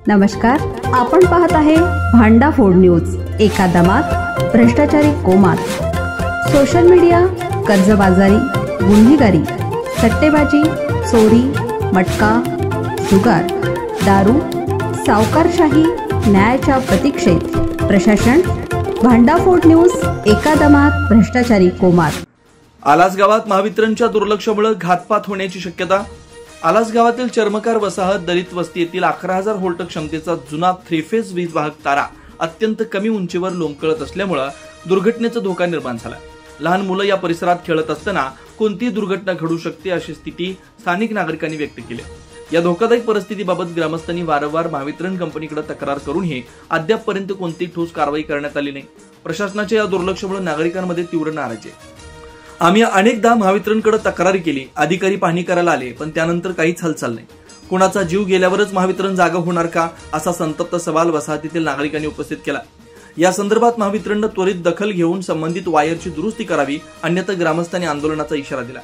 नमस्कार, आपण पाहत आहे भांडाफोड न्यूज। एका दमात भ्रष्टाचारी कोमात, सोशल मीडिया, कर्जबाजारी, गुन्हेगारी, सट्टेबाजी, चोरी, मटका, जुगार, दारू, सावकारशाही, न्यायाच्या प्रतीक्षेत प्रशासन। भांडाफोड न्यूज, एका दमात भ्रष्टाचारी कोमात। आलास गावात महावितरणच्या दुर्लक्षामुळे घातपात होण्याची शक्यता। आलास गावातील चर्मकार वसाहत दलित वस्ती येथील 11,000 व्होल्ट क्षमतेचा जुना 3 फेज वीज वाहक तारा अत्यंत कमी उंचीवर लोंबकळत असल्यामुळे दुर्घटनेचा धोका निर्माण झाला। लहान मुलं या परिसरात खेळत असताना कोणतीही दुर्घटना घडू शकते अशी स्थिती स्थानिक नागरिकांनी व्यक्त केली। या धोकादायक परिस्थितीबाबत ग्रामस्थांनी वारंवार महावितरण कंपनीकडे तक्रार करूनही अद्यापपर्यंत कोणतीही ठोस कारवाई करण्यात आली नाही। प्रशासनाच्या या दुर्लक्षामुळे नागरिकांमध्ये तीव्र नाराजी आहे। आम्ही अनेकदा महावितरणकडे तक्रार केली, अधिकारी पाहणी करायला आले, पण त्यानंतर काहीच हालचाल नाही। कुणाचा जीव गेल्यावरच महावितरण जागा होणार का, असा संतप्त सवाल वसाहतीतील नागरिकांनी उपस्थित केला। या संदर्भात महावितरणने त्वरित दखल घेऊन संबंधित वायरची दुरुस्ती करावी, अन्यथा ग्रामस्थांनी आंदोलनाचा इशारा दिला।